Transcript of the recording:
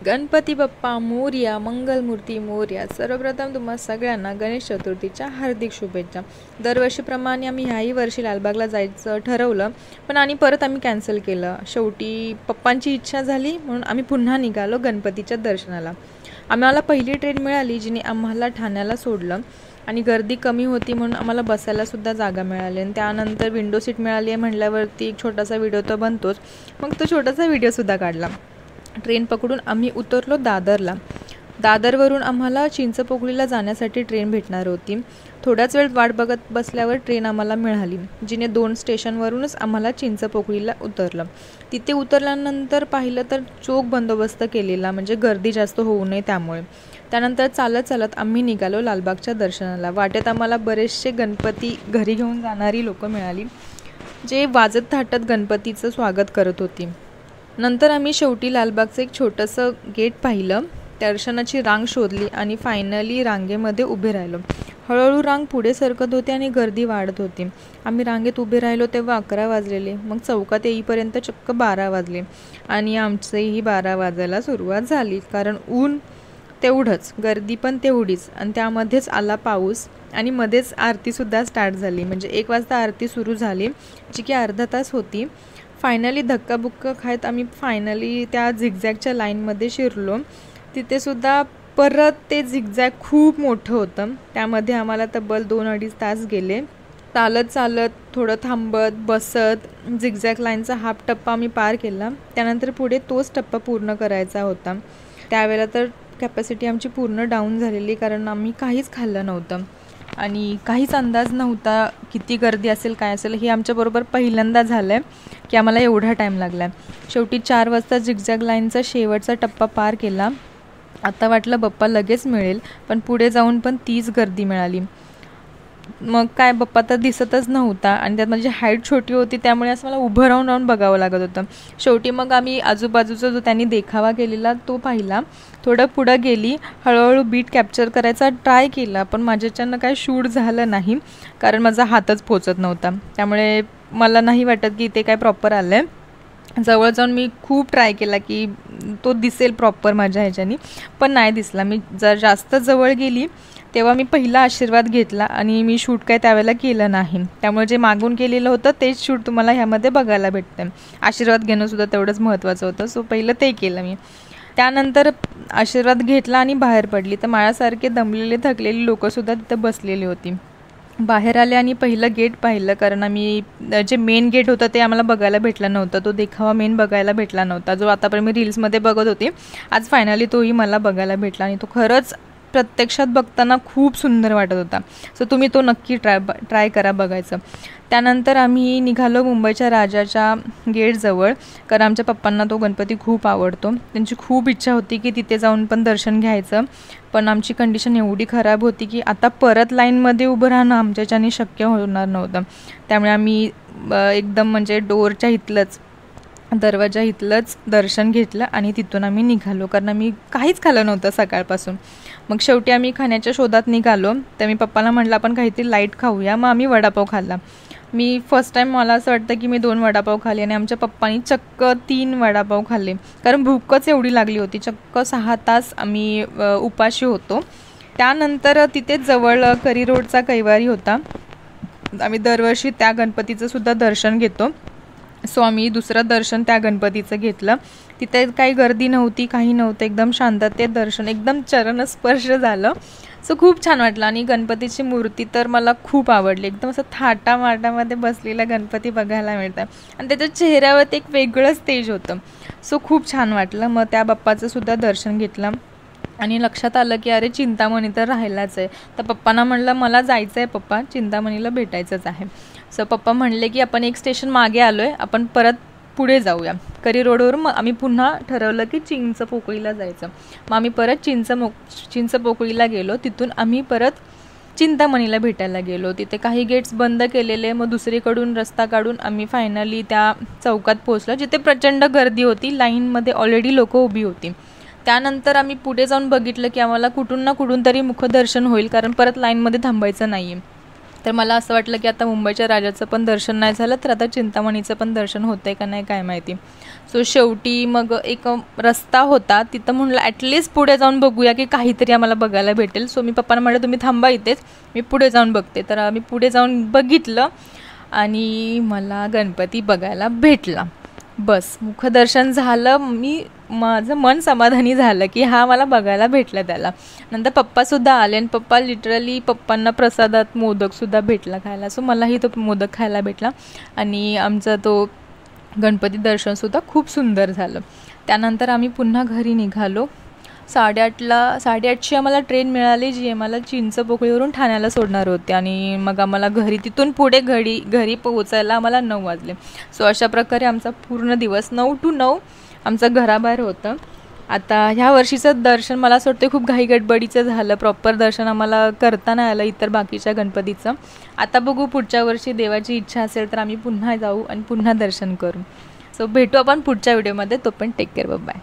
गणपती बाप्पा मोरया, मंगलमूर्ती मोरया. सर्वप्रथम तुम्हा सगळ्यांना गणेश चतुर्थीच्या हार्दिक शुभेच्छा. दरवर्षीप्रमाणे आम्ही ह्याही वर्षी लालबागला जायचं ठरवलं, पण आणि परत आम्ही कॅन्सल केलं. शेवटी पप्पांची इच्छा झाली म्हणून आम्ही पुन्हा निघालो गणपतीच्या दर्शनाला. आम्हाला पहिली ट्रेन मिळाली जिने आम्हाला ठाण्याला सोडलं आणि गर्दी कमी होती म्हणून आम्हाला बसायलासुद्धा जागा मिळाली. आणि त्यानंतर विंडो सीट मिळाली आहे म्हटल्यावरती एक छोटासा व्हिडिओ तर बनतोच. मग तो छोटासा व्हिडिओसुद्धा काढला. ट्रेन पकडून आम्ही उतरलो दादरला. दादरवरून आम्हाला चिंचपोकळीला जाण्यासाठी ट्रेन भेटणार होती. थोड्याच वेळ वाट बघत बसल्यावर ट्रेन आम्हाला मिळाली, जिने 2 स्टेशनवरूनच आम्हाला चिंचपोकळीला उतरलं. तिथे उतरल्यानंतर पाहिलं तर चोख बंदोबस्त केलेला, म्हणजे गर्दी जास्त होऊ नये त्यामुळे. त्यानंतर चालत चालत आम्ही निघालो लालबागच्या दर्शनाला. वाटेत आम्हाला बरेचसे गणपती घरी घेऊन जाणारी लोक मिळाली, जे वाजत थाटत गणपतीचं स्वागत करत होती. नंतर आम्ही शेवटी लालबागचं एक छोटंसं गेट पाहिलं, दर्शनाची रांग शोधली आणि फायनली रांगेमध्ये उभे राहिलो. हळूहळू रांग पुढे सरकत होती आणि गर्दी वाढत होती. आम्ही रांगेत उभे राहिलो तेव्हा 11 वाजलेले. मग चौकात येईपर्यंत चक्क 12 वाजले आणि आमचेही 12 वाजायला सुरुवात झाली. कारण ऊन तेवढंच, गर्दी पण तेवढीच, आणि त्यामध्येच आला पाऊस आणि मध्येच आरतीसुद्धा स्टार्ट झाली. म्हणजे 1 वाजता आरती सुरू झाली, जी की अर्धा तास होती. फायनली धक्काबुक्का खायत आम्ही फायनली त्या झिगझॅगच्या लाईनमध्ये शिरलो. तिथेसुद्धा परत ते झिगझॅग खूप मोठं होतं. त्यामध्ये आम्हाला तब्बल 2-2.5 तास गेले. चालत चालत, थोडं थांबत बसत झिगझॅग लाईनचा हाफ टप्पा आम्ही पार केला. त्यानंतर पुढे तोच टप्पा पूर्ण करायचा होता. त्यावेळेला तर कॅपॅसिटी आमची पूर्ण डाऊन झालेली, कारण आम्ही काहीच खाल्लं नव्हतं आणि काहीच अंदाज नव्हता किती गर्दी असेल काय असेल. हे आमच्याबरोबर पहिल्यांदा झालं आहे की आम्हाला एवढा टाईम लागला आहे. शेवटी 4 वाजता झिगझॅग लाईनचा शेवटचा टप्पा पार केला. आता वाटलं बाप्पा लगेच मिळेल, पण पुढे जाऊन पण तीच गर्दी मिळाली. मग काय, बाप्पा तर दिसतच नव्हता आणि त्यात माझी हाईट छोटी होती, त्यामुळे असं मला उभं राहून बघावं लागत होतं. शेवटी मग आम्ही आजूबाजूचा जो त्यांनी देखावा केलेला तो पाहिला. थोडं पुढं गेली, हळूहळू बीट कॅप्चर करायचा ट्राय केला, पण माझ्याच्यानं काय शूट झालं नाही, कारण माझा हातच पोचत नव्हता. त्यामुळे मला नाही वाटत की ते काय प्रॉपर आलं आहे. जवळ जाऊन मी खूप ट्राय केला की तो दिसेल प्रॉपर माझ्या ह्याच्यानी, पण नाही दिसला. मी जर जास्त जवळ गेली तेव्हा मी पहिला आशीर्वाद घेतला आणि मी शूट काय त्यावेळेला केलं नाही. त्यामुळे जे मागून केलेलं होतं तेच शूट तुम्हाला ह्यामध्ये बघायला भेटतं. आशीर्वाद घेणंसुद्धा तेवढंच महत्त्वाचं होतं, सो पहिलं ते केलं मी. त्यानंतर आशीर्वाद घेतला आणि बाहेर पडली, तर माझ्यासारखे दमलेले थकलेली लोकंसुद्धा तिथं बसलेली होती. बाहेर आले आणि पहिलं गेट पाहिलं, कारण आम्ही जे मेन गेट होतं ते आम्हाला बघायला भेटलं नव्हतं. तो देखावा मेन बघायला भेटला नव्हता, जो आतापर्यंत मी रील्समध्ये बघत होते. आज फायनली तोही मला बघायला भेटला आणि तो खरंच प्रत्यक्षात बघताना खूप सुंदर वाटत होता. सो तुम्ही तो नक्की ट्राय करा बघायचं. त्यानंतर आम्ही निघालो मुंबईच्या राजाच्या गेटजवळ, कारण आमच्या पप्पांना तो गणपती खूप आवडतो. त्यांची खूप इच्छा होती की तिथे जाऊन पण दर्शन घ्यायचं, पण आमची कंडिशन एवढी खराब होती की आता परत लाईनमध्ये उभं राहणं आमच्याच्याने शक्य होणार नव्हतं. त्यामुळे आम्ही एकदम म्हणजे डोअरच्या इथलंच, दरवाजा इथलंच दर्शन घेतलं आणि तिथून आम्ही निघालो, कारण आम्ही काहीच खाल्लं नव्हतं सकाळपासून. मग शेवटी आम्ही खाण्याच्या शोधात निघालो. तर मी पप्पाला म्हटलं आपण काहीतरी लाईट खाऊया. मग आम्ही वडापाव खाल्ला. मी फर्स्ट टाईम, मला असं वाटतं की मी 2 वडापाव खाल्ले आणि आमच्या पप्पांनी चक्क 3 वडापाव खाल्ले, कारण भूकच एवढी लागली होती. चक्क 6 तास आम्ही उपाशी होतो. त्यानंतर तिथेच जवळ करी रोडचा कैवारी होता. आम्ही दरवर्षी त्या गणपतीचं सुद्धा दर्शन घेतो, सो आम्ही दुसरं दर्शन त्या गणपतीचं घेतलं. तिथे काही गर्दी नव्हती, काही नव्हतं, एकदम शांततेत दर्शन, एकदम चरणस्पर्श झालं. सो खूप छान वाटलं. आणि गणपतीची मूर्ती तर मला खूप आवडली. एकदम असं थाटामाटामध्ये बसलेला गणपती बघायला मिळतं आणि त्याच्या चेहऱ्यावर एक वेगळंच तेज होतं. सो खूप छान वाटलं. मग त्या बाप्पाचं सुद्धा दर्शन घेतलं आणि लक्षात आलं की अरे चिंतामणी तर राहिलाच आहे. तर पप्पांना म्हणलं मला जायचं आहे पप्पा, चिंतामणीला भेटायचंच आहे. सो पप्पा म्हणले की आपण 1 स्टेशन मागे आलो आहे, आपण परत पुढे जाऊया करी रोडवरून. मग आम्ही पुन्हा ठरवलं की चिंचपोकळीला जायचं. मग आम्ही परत चिंचपोकळीला गेलो. तिथून आम्ही परत चिंतामणीला भेटायला गेलो. तिथे काही गेट्स बंद केलेले, मग दुसरीकडून रस्ता काढून आम्ही फायनली त्या चौकात पोहोचलो, जिथे प्रचंड गर्दी होती. लाईनमध्ये ऑलरेडी लोकं उभी होती. त्यानंतर आम्ही पुढे जाऊन बघितलं की आम्हाला कुठून ना कुठून तरी मुखदर्शन होईल, कारण परत लाईनमध्ये थांबायचं नाही आहे. तर मला असं वाटलं की आता मुंबईच्या राजाचं पण दर्शन नाही झालं, तर आता चिंतामणीचं पण दर्शन होतं आहे का नाही काय माहिती. सो शेवटी मग एक रस्ता होता तिथं, म्हणलं ॲटलिस्ट पुढे जाऊन बघूया की काहीतरी आम्हाला बघायला भेटेल. सो मी पप्पांना म्हटलं तुम्ही थांबा इथेच, मी पुढे जाऊन बघते. तर आम्ही पुढे जाऊन बघितलं आणि मला गणपती बघायला भेटला. बस मुखदर्शन झालं, माझं मन समाधानी झालं की हा मला बघायला भेटला त्याला. नंतर पप्पासुद्धा आले आणि पप्पा लिटरली, पप्पांना प्रसादात मोदकसुद्धा भेटला खायला. सो मलाही तो मोदक खायला भेटला आणि आमचा तो गणपती दर्शनसुद्धा खूप सुंदर झालं. त्यानंतर आम्ही पुन्हा घरी निघालो. 8:30ची आम्हाला ट्रेन मिळाली, जी आम्हाला चिंचपोकळीवरून ठाण्याला सोडणार होते आणि मग आम्हाला तिथून पुढे घरी पोहोचायला आम्हाला 9 वाजले. सो अशा प्रकारे आमचा पूर्ण दिवस 9 to 9 आमचं घराबाहेर होतं. आता ह्या वर्षीचं दर्शन मला असं वाटतं खूप घाईगडबडीचं झालं, प्रॉपर दर्शन आम्हाला करता नाही आलं इतर बाकीच्या गणपतीचं. आता बघू पुढच्या वर्षी देवाची इच्छा असेल तर आम्ही पुन्हा जाऊ आणि पुन्हा दर्शन करू. सो भेटू आपण पुढच्या व्हिडिओमध्ये. तो पण टेक केअर, बाय.